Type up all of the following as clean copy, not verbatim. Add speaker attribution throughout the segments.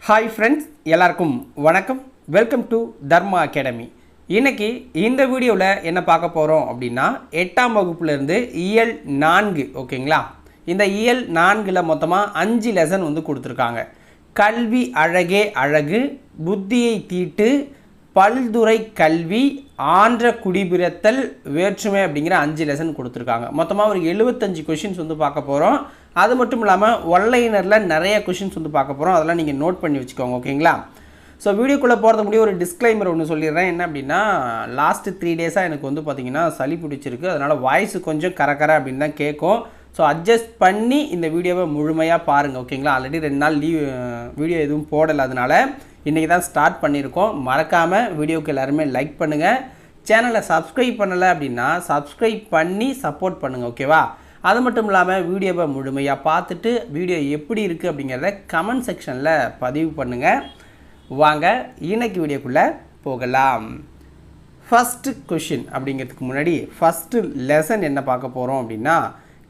Speaker 1: Hi friends, எல்லாருக்கும் வணக்கம். Welcome to Dharma academy. இன்றைக்கி இந்த வீடியோவில் என்ன பார்க்க போகிறோம் அப்படின்னா 8ஆம் வகுப்புலேருந்து இயல் 4 ஓகேங்களா. இந்த இயல் 4ல் மொத்தமாக 5 லெசன் வந்து கொடுத்துருக்காங்க. கல்வி அழகே அழகு, புத்தியை தீட்டு, பல்துறை கல்வி, ஆன்ற குடிபிறத்தல், வேற்றுமை அப்படிங்கிற 5 லெசன் கொடுத்துருக்காங்க. மொத்தமாக ஒரு 75 கொஷின்ஸ் வந்து பார்க்க போகிறோம். அது மட்டும் இல்லாமல் ஒன்லைனரில் நிறைய கொஷின்ஸ் வந்து பார்க்க போகிறோம். அதெல்லாம் நீங்கள் நோட் பண்ணி வச்சுக்கோங்க ஓகேங்களா. ஸோ வீடியோக்குள்ளே போகிறதுக்கு முன்னாடி ஒரு டிஸ்க்ளைமர் ஒன்று சொல்லிடுறேன். என்ன அப்படின்னா, லாஸ்ட்டு 3 டேஸாக எனக்கு வந்து பார்த்திங்கன்னா சளி பிடிச்சிருக்கு. அதனால் வாய்ஸ் கொஞ்சம் கரகர அப்படின்னு தான் கேட்கும். ஸோ அட்ஜஸ்ட் பண்ணி இந்த வீடியோவை முழுமையாக பாருங்கள் ஓகேங்களா. ஆல்ரெடி 2 நாள் வீடியோ எதுவும் போடலை, அதனால் இன்றைக்கி தான் ஸ்டார்ட் பண்ணியிருக்கோம். மறக்காமல் வீடியோவுக்கு எல்லாருமே லைக் பண்ணுங்கள். சேனலை சப்ஸ்கிரைப் பண்ணலை அப்படின்னா சப்ஸ்கிரைப் பண்ணி சப்போர்ட் பண்ணுங்கள் ஓகேவா. அது மட்டும் இல்லாமல் வீடியோவை முழுமையாக பார்த்துட்டு வீடியோ எப்படி இருக்குது அப்படிங்கிறத கமெண்ட் செக்ஷனில் பதிவு பண்ணுங்கள். வாங்க இன்னைக்கு வீடியோக்குள்ளே போகலாம். ஃபஸ்ட்டு கொஷின் அப்படிங்கிறதுக்கு முன்னாடி ஃபஸ்ட்டு லெசன் என்ன பார்க்க போகிறோம் அப்படின்னா,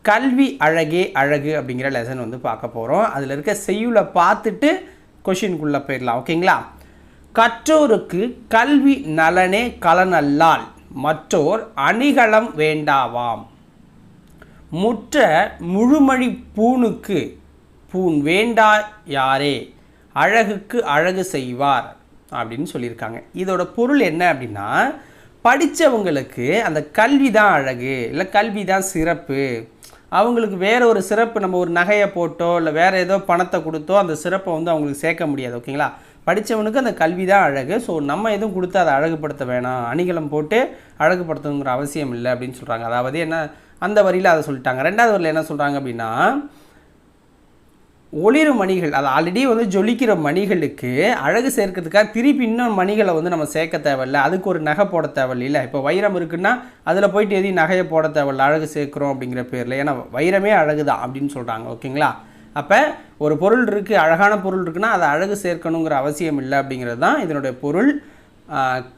Speaker 1: கல்வி அழகே அழகு அப்படிங்கிற லெசன் வந்து பார்க்க போகிறோம். அதில் இருக்க செய்யுளை பார்த்துட்டு கொஷினுக்குள்ளே போயிடலாம் ஓகேங்களா. கற்றோருக்கு கல்வி நலனே கலனல்லால் மற்றோர் அணிகலம் வேண்டாவாம், முற்ற முழுமழி பூணுக்கு பூன் வேண்டா யாரே, அழகுக்கு அழகு செய்வார் அப்படின்னு சொல்லியிருக்காங்க. இதோட பொருள் என்ன அப்படின்னா, படித்தவங்களுக்கு அந்த கல்வி தான் அழகு, இல்லை கல்வி தான் சிறப்பு. அவங்களுக்கு வேறு ஒரு சிறப்பு, நம்ம ஒரு நகையை போட்டோ இல்லை வேறு ஏதோ பணத்தை கொடுத்தோ அந்த சிறப்பை வந்து அவங்களுக்கு சேர்க்க முடியாது ஓகேங்களா. படித்தவனுக்கு அந்த கல்வி தான் அழகு. ஸோ நம்ம எதுவும் கொடுத்து அதை அழகுபடுத்த வேணாம், அணிகலம் போட்டு அழகுபடுத்தணுங்கிற அவசியம் இல்லை அப்படின்னு சொல்கிறாங்க. அதாவது என்ன, அந்த வரியில் அதை சொல்லிட்டாங்க. 2வது வரியில் என்ன சொல்கிறாங்க அப்படின்னா, ஒளிரும் மணிகள், அது ஆல்ரெடி வந்து ஜொலிக்கிற மணிகளுக்கு அழகு சேர்க்கிறதுக்காக திருப்பி இன்னும் மணிகளை வந்து நம்ம சேர்க்க தேவையில்லை, அதுக்கு ஒரு நகை போட தேவையில்லை. இப்போ வைரம் இருக்குன்னா அதில் போயிட்டு எதையும் நகையை போட தேவையில்லை, அழகு சேர்க்குறோம் அப்படிங்கிற பேரில். ஏன்னா வைரமே அழகு தான் அப்படின்னு சொல்கிறாங்க ஓகேங்களா. அப்போ ஒரு பொருள் இருக்குது, அழகான பொருள் இருக்குன்னா அதை அழகு சேர்க்கணுங்கிற அவசியம் இல்லை அப்படிங்கிறது தான் இதனுடைய பொருள்.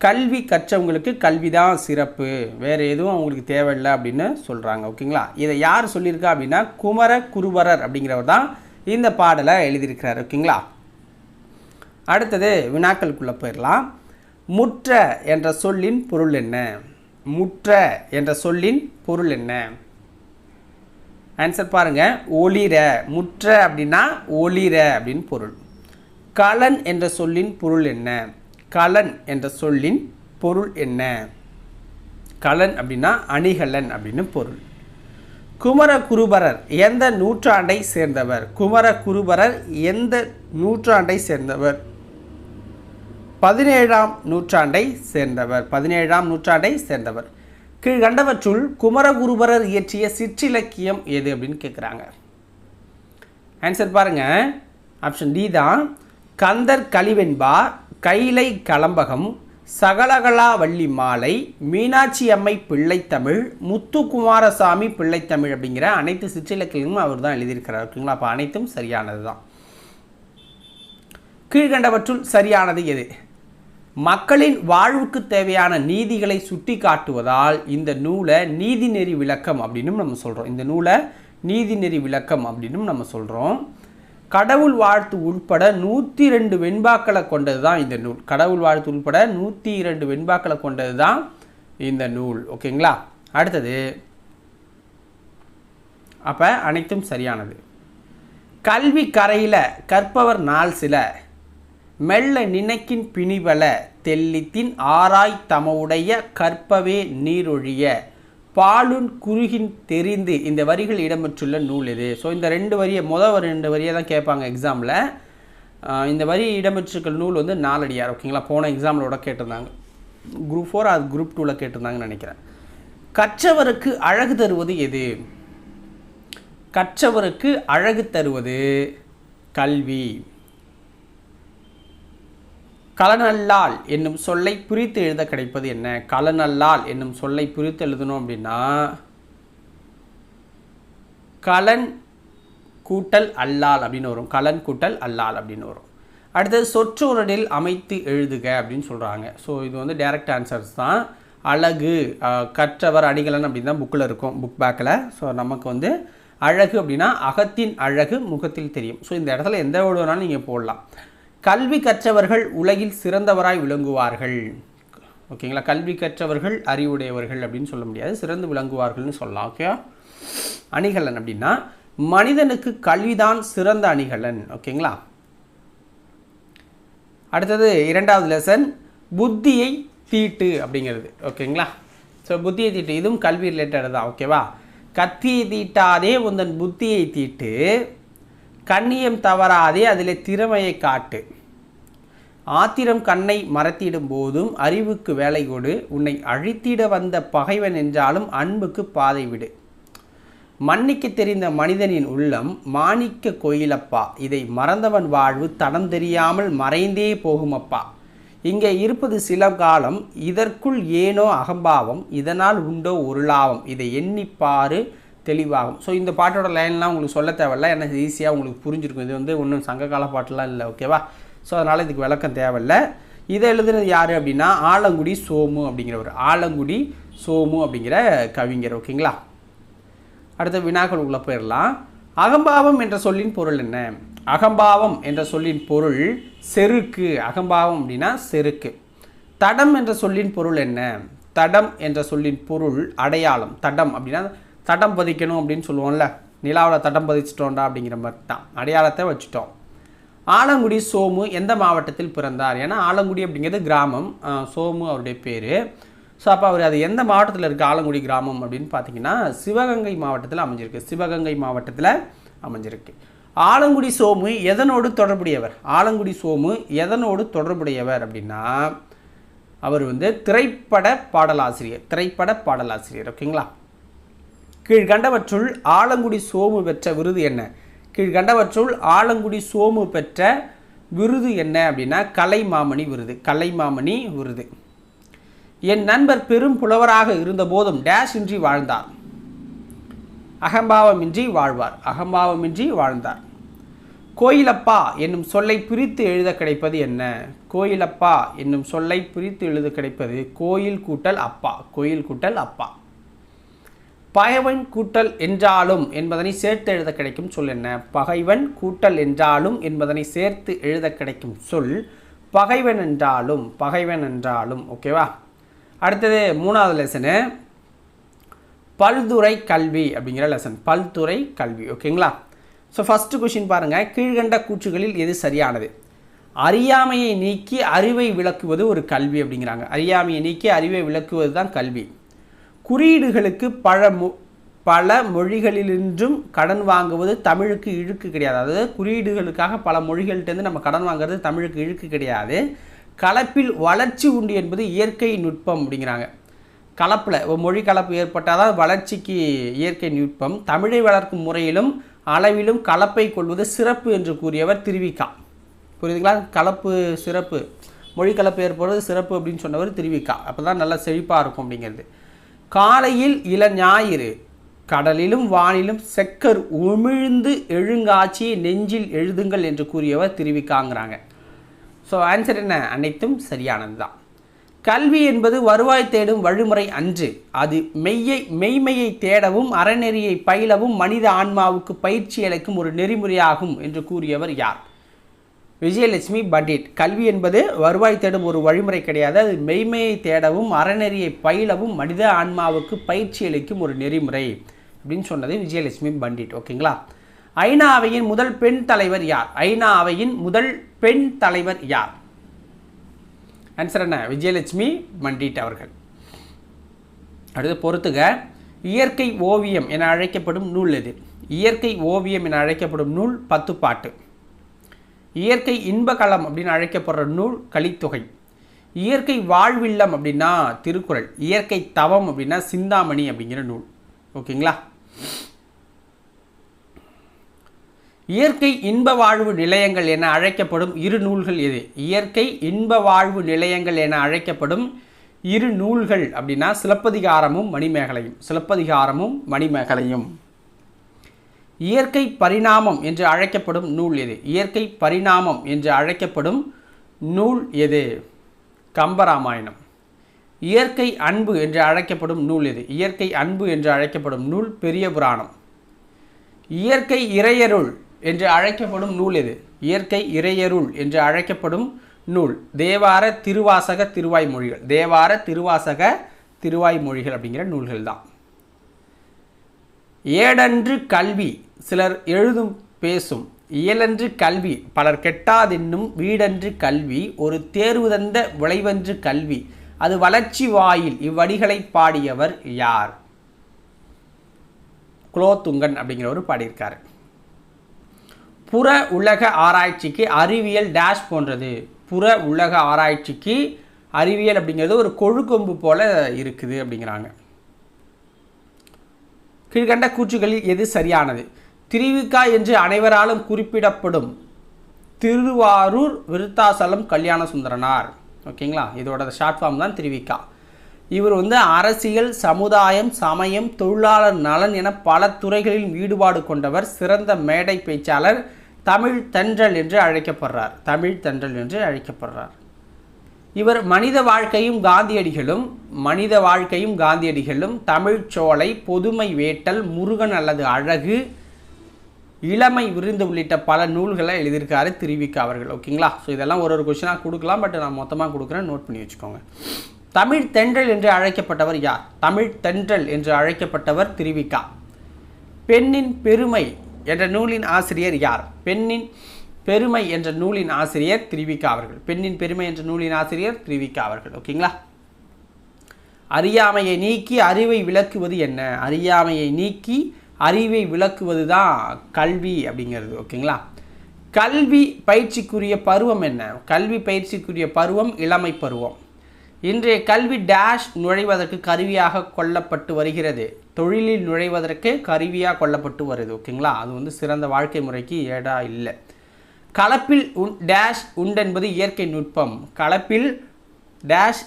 Speaker 1: கல்வி கற்றவங்களுக்கு கல்வி தான் சிறப்பு, வேறு எதுவும் அவங்களுக்கு தேவையில்லை அப்படின்னு சொல்கிறாங்க ஓகேங்களா. இதை யார் சொல்லியிருக்கா அப்படின்னா, குமர குருபரர் அப்படிங்கிறவர் தான் இந்த பாடலை எழுதியிருக்கிறார் ஓகேங்களா. அடுத்தது வினாக்களுக்குள்ளே போயிடலாம். முற்ற என்ற சொல்லின் பொருள் என்ன? முற்ற என்ற சொல்லின் பொருள் என்ன? ஆன்சர் பாருங்கள். ஒளிர. முற்ற அப்படின்னா ஒளிர அப்படின்னு பொருள். கலன் என்ற சொல்லின் பொருள் என்ன? கலன் என்ற சொல்லின் பொருள் என்ன? கலன் அப்படின்னா அணிகலன் அப்படின்னு பொருள். குமர குருபரர் எந்த நூற்றாண்டை சேர்ந்தவர்? குமர குருபரர் எந்த நூற்றாண்டை சேர்ந்தவர்? 17ஆம் நூற்றாண்டை சேர்ந்தவர். 17ஆம் நூற்றாண்டை சேர்ந்தவர். கீழ்கண்டவற்றுள் குமரகுருபரர் இயற்றிய சிற்றிலக்கியம் எது அப்படின்னு கேட்குறாங்க. ஆன்சர் பாருங்கள். ஆப்ஷன் டி தான். கந்தர் கலிவெண்பா, கைலை கலம்பகம், சகலகலா வள்ளி மாலை, மீனாட்சி அம்மை பிள்ளைத்தமிழ், முத்துக்குமாரசாமி பிள்ளைத்தமிழ் அப்படிங்கிற அனைத்து சிற்றிலக்கியமும் அவர் தான் எழுதியிருக்கிறார் ஓகேங்களா. அப்போ அனைத்தும் சரியானது தான். கீழ்கண்டவற்றுள் சரியானது எது? மக்களின் வாழ்வுக்கு தேவையான நீதிகளை சுட்டி காட்டுவதால் இந்த நூலை நீதிநெறி விளக்கம் அப்படின்னும் நம்ம சொல்கிறோம். இந்த நூலை நீதிநெறி விளக்கம் அப்படின்னும் நம்ம சொல்கிறோம். கடவுள் வாழ்த்து உட்பட 102 வெண்பாக்களை கொண்டது தான் இந்த நூல். கடவுள் வாழ்த்து உட்பட 102 வெண்பாக்களை கொண்டது தான் இந்த நூல் ஓகேங்களா. அடுத்தது, அப்போ அனைத்தும் சரியானது. கல்வி கரையில் கற்பவர் நாள் சில, மெல்ல நினைக்கின் பிணிவல, தெல்லித்தின் ஆராய் தமவுடைய கற்பவே நீரொழிய, பாலுன் குறுகின் தெரிந்து. இந்த வரிகள் இடம்பெற்றுள்ள நூல் இது. ஸோ இந்த 2 வரியை முதல் 2 வரியை தான் கேட்பாங்க எக்ஸாமில். இந்த வரி இடம்பெற்றிருக்கிற நூல் வந்து நாலடியார் ஓகேங்களா. போன எக்ஸாமிலோட கேட்டிருந்தாங்க, குரூப் 4 அது குரூப் 2ல் கேட்டிருந்தாங்கன்னு நினைக்கிறேன். கற்றவருக்கு அழகு தருவது எது? கற்றவருக்கு அழகு தருவது கல்வி. கலனல்லால் என்னும் சொல்லை பிரித்து எழுத கிடைப்பது என்ன? கலனல்லால் என்னும் சொல்லை பிரித்து எழுதணும் அப்படின்னா கலன் கூட்டல் அல்லால் அப்படின்னு வரும். கலன் கூட்டல் அல்லால் அப்படின்னு வரும். அடுத்தது சொற்றொடரில் அமைத்து எழுதுக அப்படின்னு சொல்கிறாங்க. ஸோ இது வந்து டைரக்ட் ஆன்சர்ஸ் தான். அழகு, கற்றவர், அணிகலன் அப்படின்னு தான் புக்கில் இருக்கும், புக் பேக்கில். ஸோ நமக்கு வந்து அழகு அப்படின்னா அகத்தின் அழகு முகத்தில் தெரியும். ஸோ இந்த இடத்துல எந்த வேர்டு வேணாலும் நீங்கள் போடலாம். கல்வி கற்றவர்கள் உலகில் சிறந்தவராய் விளங்குவார்கள். ஓகேங்களா, கல்வி கற்றவர்கள் அறிவுடையவர்கள் அப்படின்னு சொல்ல முடியாது, சிறந்து விளங்குவார்கள்னு சொல்லலாம். ஓகே, அணிகலன் அப்படின்னா மனிதனுக்கு கல்விதான் சிறந்த அணிகலன். ஓகேங்களா. அடுத்தது இரண்டாவது லெசன் புத்தியை தீட்டு அப்படிங்கிறது. ஓகேங்களா. ஸோ புத்தியை தீட்டு இதுவும் கல்வி ரிலேட்டட் தான். ஓகேவா. கத்தியை தீட்டாதே உந்தன் புத்தியை தீட்டு, கண்ணியம் தவறாதே அதில் திறமையை காட்டு, ஆத்திரம் கண்ணை மறத்திடும் போதும் அறிவுக்கு வேலை கொடு, உன்னை அழித்திட வந்த பகைவன் என்றாலும் அன்புக்கு பாதை விடு, மன்னிக்க தெரிந்த மனிதனின் உள்ளம் மாணிக்க கோயிலப்பா, இதை மறந்தவன் வாழ்வு தடம் தெரியாமல் மறைந்தே போகுமப்பா, இங்கே இருப்பது சில காலம் இதற்குள் ஏனோ அகம்பாவம், இதனால் உண்டோ ஒரு லாபம், இதை எண்ணிப்பாரு தெளிவாகும். ஸோ இந்த பாட்டோட லைன்லாம் உங்களுக்கு சொல்ல தேவையில்லை, ஏன்னா ஈஸியாக உங்களுக்கு புரிஞ்சிருக்கும். இது ஒன்றும் சங்ககால பாட்டுலாம் இல்லை. ஓகேவா. ஸோ அதனால் இதுக்கு விளக்கம் தேவையில்லை. இதை எழுதுனது யார் அப்படின்னா ஆலங்குடி சோமு அப்படிங்கிறவர். ஆலங்குடி சோமு அப்படிங்கிற கவிஞர். ஓகேங்களா. அடுத்த வினாக்கள் உள்ள போயிடலாம். அகம்பாவம் என்ற சொல்லின் பொருள் என்ன? அகம்பாவம் என்ற சொல்லின் பொருள் செருக்கு. அகம்பாவம் அப்படின்னா செருக்கு. தடம் என்ற சொல்லின் பொருள் என்ன? தடம் என்ற சொல்லின் பொருள் அடையாளம். தடம் அப்படின்னா தடம் பதிக்கணும் அப்படின்னு சொல்லுவோம்ல, நிலாவில் தடம் பதிச்சிட்டோண்டா அப்படிங்கிற மாதிரி தான், அடையாளத்தை வச்சுட்டோம். ஆலங்குடி சோமு எந்த மாவட்டத்தில் பிறந்தார்? ஏன்னா ஆலங்குடி அப்படிங்கிறது கிராமம், சோமு அவருடைய பேர். ஸோ அப்போ அவர் அது எந்த மாவட்டத்தில் இருக்குது ஆலங்குடி கிராமம் அப்படின்னு பார்த்தீங்கன்னா சிவகங்கை மாவட்டத்தில் அமைஞ்சிருக்கு. சிவகங்கை மாவட்டத்தில் அமைஞ்சிருக்கு. ஆலங்குடி சோமு எதனோடு தொடர்புடையவர்? ஆலங்குடி சோமு எதனோடு தொடர்புடையவர் அப்படின்னா அவர் திரைப்பட பாடலாசிரியர். திரைப்பட பாடலாசிரியர். ஓகேங்களா. கீழ்கண்டவற்றுள் ஆலங்குடி சோமு பெற்ற விருது என்ன? கீழ்கண்டவற்றுள் ஆலங்குடி சோமு பெற்ற விருது என்ன அப்படின்னா கலைமாமணி விருது. கலைமாமணி விருது. என் நண்பர் பெரும் புலவராக இருந்த போதும் டேஷ் இன்றி வாழ்ந்தார். அகம்பாவமின்றி வாழ்வார். அகம்பாவமின்றி வாழ்ந்தார். கோயிலப்பா என்னும் சொல்லை பிரித்து எழுத கிடைப்பது என்ன? கோயிலப்பா என்னும் சொல்லை பிரித்து எழுத கிடைப்பது கோயில் கூட்டல் அப்பா. கோயில் கூட்டல் அப்பா. பகைவன் கூட்டல் என்றாலும் என்பதனை சேர்த்து எழுத கிடைக்கும் சொல் என்ன? பகைவன் கூட்டல் என்றாலும் என்பதனை சேர்த்து எழுத கிடைக்கும் சொல் பகைவன் என்றாலும். பகைவன் என்றாலும். ஓகேவா. அடுத்தது மூணாவது லெசனு பல்துறை கல்வி அப்படிங்கிற லெசன். பல்துறை கல்வி. ஓகேங்களா. ஸோ ஃபஸ்ட்டு கொஷின் பாருங்கள். கீழ்கண்ட கூற்றுகளில் எது சரியானது? அறியாமையை நீக்கி அறிவை விளக்குவது ஒரு கல்வி அப்படிங்கிறாங்க. அறியாமையை நீக்கி அறிவை விளக்குவது தான் கல்வி. குறியீடுகளுக்கு பல மொழிகளிலின்றும் கடன் வாங்குவது தமிழுக்கு இழுக்கு கிடையாது. அதாவது குறியீடுகளுக்காக பல மொழிகள்கிட்டேருந்து நம்ம கடன் வாங்குறது தமிழுக்கு இழுக்கு கிடையாது. கலப்பில் வளர்ச்சி உண்டு என்பது இயற்கை நுட்பம் அப்படிங்கிறாங்க. கலப்பில் மொழி கலப்பு ஏற்பட்டால் தான் வளர்ச்சிக்கு இயற்கை நுட்பம். தமிழை வளர்க்கும் முறையிலும் அளவிலும் கலப்பை கொள்வது சிறப்பு என்று கூறியவர் திருவிக்கா. புரியுதுங்களா. கலப்பு சிறப்பு, மொழி கலப்பு ஏற்படுவது சிறப்பு அப்படின்னு சொன்னவர் திருவிக்கா. அப்போ தான் நல்லா செழிப்பாக இருக்கும் அப்படிங்கிறது. காலையில் இளஞாயிறு கடலிலும் வானிலும் செக்கர் உமிழ்ந்து எழுங்காட்சியை நெஞ்சில் எழுதுங்கள் என்று கூறியவர் திருவிக்காங்கிறாங்க. ஸோ ஆன்சர் என்ன? அனைத்தும் சரியானது தான். கல்வி என்பது வருவாய் தேடும் வழிமுறை அன்று, அது மெய்மையை தேடவும் அறநெறியை பயிலவும் மனித ஆன்மாவுக்கு பயிற்சி அளிக்கும் ஒரு நெறிமுறையாகும் என்று கூறியவர் யார்? விஜயலட்சுமி பண்டிட். கல்வி என்பது வருவாய் தேடும் ஒரு வழிமுறை கிடையாது, அது மெய்மையை தேடவும் அறநெறியை பயிலவும் மனித ஆன்மாவுக்கு பயிற்சி அளிக்கும் ஒரு நெறிமுறை அப்படின்னு சொன்னது விஜயலட்சுமி பண்டிட். ஓகேங்களா. ஐநா அவையின் முதல் பெண் தலைவர் யார்? ஐநா அவையின் முதல் பெண் தலைவர் யார்? ஆன்சர் என்ன? விஜயலட்சுமி பண்டிட் அவர்கள். அடுத்து பொறுத்துக. இயற்கை ஓவியம் என அழைக்கப்படும் நூல் எது? இயற்கை ஓவியம் என அழைக்கப்படும் நூல் 10 பாட்டு. இயற்கை இன்பகளம் அப்படின்னு அழைக்கப்படுற நூல் கலித்தொகை. இயற்கை வாழ்வில்லம் அப்படின்னா திருக்குறள். இயற்கை தவம் அப்படின்னா சிந்தாமணி அப்படிங்கிற நூல். ஓகேங்களா. இயற்கை இன்ப வாழ்வு நிலையங்கள் என அழைக்கப்படும் இரு நூல்கள் எது? இயற்கை இன்ப வாழ்வு நிலையங்கள் என அழைக்கப்படும் இரு நூல்கள் அப்படின்னா சிலப்பதிகாரமும் மணிமேகலையும். சிலப்பதிகாரமும் மணிமேகலையும். இயற்கை பரிணாமம் என்று அழைக்கப்படும் நூல் எது? இயற்கை பரிணாமம் என்று அழைக்கப்படும் நூல் எது? கம்பராமாயணம். இயற்கை அன்பு என்று அழைக்கப்படும் நூல் எது? இயற்கை அன்பு என்று அழைக்கப்படும் நூல் பெரிய புராணம். இயற்கை இறையருள் என்று அழைக்கப்படும் நூல் எது? இயற்கை இறையருள் என்று அழைக்கப்படும் நூல் தேவார திருவாசக திருவாய்மொழிகள். தேவார திருவாசக திருவாய்மொழிகள் அப்படிங்கிற நூல்கள் தான். ஏடன்று கல்வி சிலர் எழுதும் பேசும், இயலன்று கல்வி பலர் கெட்டாதென்னும், வீடன்று கல்வி ஒரு தேர்வு தந்த விளைவன்று கல்வி அது வளர்ச்சி வாயில். இவ்வடிகளை பாடியவர் யார்? குலோத்துங்கன் அப்படிங்கிறவர் பாடியிருக்காரு. புற உலக ஆராய்ச்சிக்கு அறிவியல் டேஷ் போன்றது. புற உலக ஆராய்ச்சிக்கு அறிவியல் அப்படிங்கிறது ஒரு கொழுக்கொம்பு போல இருக்குது அப்படிங்கிறாங்க. கீழ்கண்ட கூற்றுகளில் எது சரியானது? திருவிக்கா என்று அனைவராலும் குறிப்பிடப்படும் திருவாரூர் விருத்தாசலம் கல்யாண சுந்தரனார். ஓகேங்களா, இதோட ஷார்ட் ஃபார்ம் தான் திருவிக்கா. இவர் அரசியல், சமுதாயம், சமயம், தொழிலாளர் நலன் என பல துறைகளில் ஈடுபாடு கொண்டவர். சிறந்த மேடை பேச்சாளர். தமிழ் தென்றல் என்று அழைக்கப்படுறார். தமிழ் தென்றல் என்று அழைக்கப்படுறார். இவர் மனித வாழ்க்கையும் காந்தியடிகளும், தமிழ் சோலை, பொதுமை வேட்டல், முருகன் அல்லது அழகு, இளமை விருந்து உள்ளிட்ட பல நூல்களை எழுதியிருக்காரு திருவிக்கா அவர்கள். ஓகேங்களா, ஸோ இதெல்லாம் ஒரு கொஸ்டினாக கொடுக்கலாம், பட் நான் மொத்தமாக கொடுக்குறேன், நோட் பண்ணி வச்சுக்கோங்க. தமிழ் தென்றல் என்று அழைக்கப்பட்டவர் யார்? தமிழ் தென்றல் என்று அழைக்கப்பட்டவர் திருவிக்கா. பெண்ணின் பெருமை என்ற நூலின் ஆசிரியர் யார்? பெண்ணின் பெருமை என்ற நூலின் ஆசிரியர் திருவிக்கா அவர்கள். பெண்ணின் பெருமை என்ற நூலின் ஆசிரியர் திருவிக்கா அவர்கள். ஓகேங்களா. அறியாமையை நீக்கி அறிவை விளக்குவது என்ன? அறியாமையை நீக்கி அறிவை விளக்குவது தான் கல்வி அப்படிங்கிறது. ஓகேங்களா. கல்வி பயிற்சிக்குரிய பருவம் என்ன? கல்வி பயிற்சிக்குரிய பருவம் இளமை பருவம். இன்றைய கல்வி டேஷ் நுழைவதற்கு கருவியாக கொள்ளப்பட்டு வருகிறது. தொழிலில் நுழைவதற்கு கருவியாக கொள்ளப்பட்டு வருது. ஓகேங்களா, அது சிறந்த வாழ்க்கை முறைக்கு ஏடா இல்லை. கலப்பில் டேஷ் உண்டென்பது இயற்கை நுட்பம். கலப்பில் டேஷ்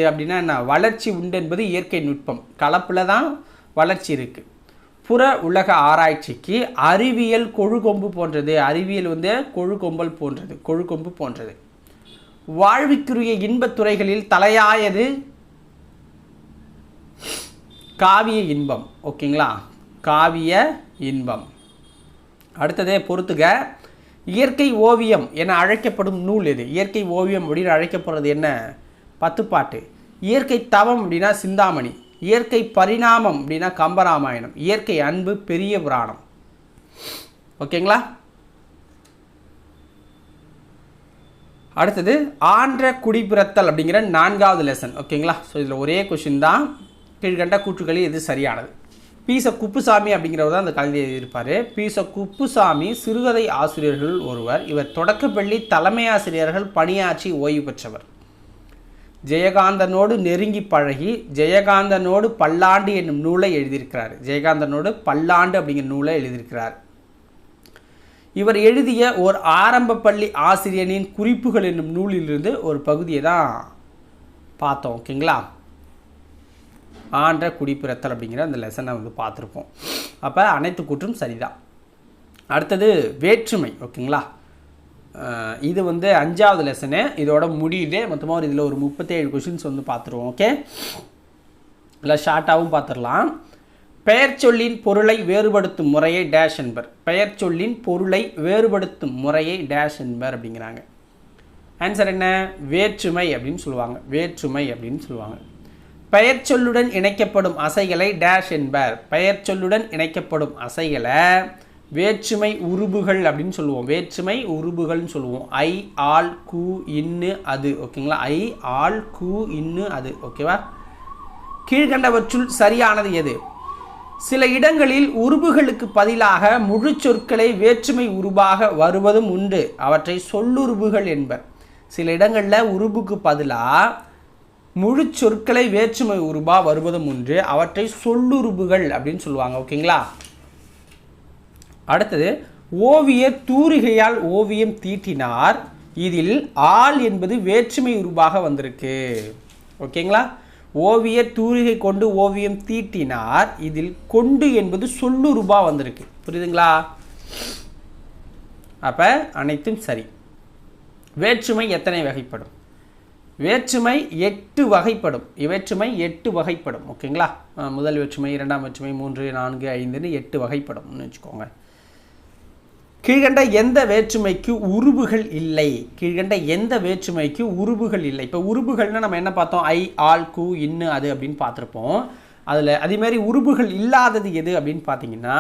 Speaker 1: அப்படின்னா என்ன? வளர்ச்சி உண்டென்பது இயற்கை நுட்பம். கலப்பில் தான் வளர்ச்சி இருக்குது. புற உலக ஆராய்ச்சிக்கு அறிவியல் கொழுக்கொம்பு போன்றது. அறிவியல் கொழுக்கொம்பு போன்றது. வாழ்விக்குரிய இன்பத் துறைகளில் தலையாயது காவிய இன்பம். ஓகேங்களா, காவிய இன்பம். அடுத்ததே பொறுத்துக. இயற்கை ஓவியம் என அழைக்கப்படும் நூல் எது? இயற்கை ஓவியம் அப்படின்னு அழைக்கப்படுறது என்ன? பத்துப்பாட்டு. இயற்கை தவம் அப்படின்னா சிந்தாமணி. இயற்கை பரிணாமம் அப்படின்னா கம்பராமாயணம். இயற்கை அன்பு பெரிய புராணம். ஓகேங்களா. அடுத்தது ஆன்ற குடிபிறத்தல் அப்படிங்கிற 4வது லெசன். ஓகேங்களா, ஸோ இதில் ஒரே கொஷின் தான். கீழ்கண்ட கூற்றுகளில் எது சரியானது? பீச குப்புசாமி அப்படிங்கிறவர் தான் அந்த கல்வி எழுதியிருப்பார். பீச குப்புசாமி சிறுகதை ஆசிரியர்கள் ஒருவர். இவர் தொடக்கப்பள்ளி தலைமை ஆசிரியர்கள் பணியாற்றி ஓய்வு பெற்றவர். ஜெயகாந்தனோடு நெருங்கி பழகி ஜெயகாந்தனோடு பல்லாண்டு என்னும் நூலை எழுதியிருக்கிறார். ஜெயகாந்தனோடு பல்லாண்டு அப்படிங்கிற நூலை எழுதியிருக்கிறார். இவர் எழுதிய ஒரு ஆரம்ப பள்ளி ஆசிரியனின் குறிப்புகள் என்னும் நூலிலிருந்து ஒரு பகுதியை தான் பார்த்தோம். ஓகேங்களா, ஆன்ற குடிப்பிறத்தல் அப்படிங்கிற அந்த லெசனை பார்த்துருப்போம். அப்போ அனைத்து கூற்றும் சரிதான். அடுத்தது வேற்றுமை. ஓகேங்களா, இது 5வது லெசனு. இதோட முடியுது. மொத்தமாக இதில் ஒரு 37 கொஷின்ஸ் பார்த்துருவோம். ஓகே, இல்லை ஷார்ட்டாகவும் பார்த்துடலாம். பெயர் சொல்லின் பொருளை வேறுபடுத்தும் முறையை டேஷ் என்பர். பெயர் சொல்லின் பொருளை வேறுபடுத்தும் முறையை டேஷ் என்பர் அப்படிங்கிறாங்க. ஆன்சர் என்ன? வேற்றுமை அப்படின்னு சொல்லுவாங்க. வேற்றுமை அப்படின்னு சொல்லுவாங்க. பெயர் சொல்லுடன் இணைக்கப்படும் அசைகளை டேஷ் என்பர். பெயர் சொல்லுடன் இணைக்கப்படும் அசைகளை வேற்றுமை உருபுகள் அப்படின்னு சொல்லுவோம். வேற்றுமை உருபுகள்னு சொல்லுவோம். ஐ, ஆல், கு, இன்னு, அது. ஓகேங்களா, ஐ, ஆல், கு, இன்னு, அது. ஓகேவா. கீழ்கண்டவற்றுள் சரியானது எது? சில இடங்களில் உருபுகளுக்கு பதிலாக முழு சொற்களை வேற்றுமை உருபாக வருவதும் உண்டு. அவற்றை சொல்லுருபுகள் என்பர். சில இடங்களில் உருபுக்கு பதிலாக முழு சொற்களை வேற்றுமை உருபா வருவதும் உண்டு. அவற்றை சொல்லுருபுகள் அப்படின்னு சொல்லுவாங்க. ஓகேங்களா. அடுத்தது, ஓவியர் தூரிகையால் ஓவியம் தீட்டினார். இதில் ஆள் என்பது வேற்றுமை உருபாக வந்திருக்கு. ஓகேங்களா. ஓவியர் தூரிகை கொண்டு ஓவியம் தீட்டினார். இதில் கொண்டு என்பது சொல்லுருபா வந்திருக்கு. புரியுதுங்களா. அப்போ அனைத்தும் சரி. வேற்றுமை எத்தனை வகைப்படும்? வேற்றுமை 8 வகைப்படும். வேற்றுமை 8 வகைப்படும். ஓகேங்களா. முதல் வேற்றுமை, 2ஆம் வேற்றுமை, 3, 4, 5ன்னு 8 வகைப்படும் வச்சுக்கோங்க. கீழ்கண்ட எந்த வேற்றுமைக்கு உருபுகள் இல்லை? கீழ்கண்ட எந்த வேற்றுமைக்கு உருபுகள் இல்லை? இப்போ உருபுகள்னு நம்ம என்ன பார்த்தோம்? ஐ, ஆல், கு, இன்னு, அது அப்படின்னு பார்த்துருப்போம். அதில் அதேமாதிரி உருபுகள் இல்லாதது எது அப்படின்னு பார்த்தீங்கன்னா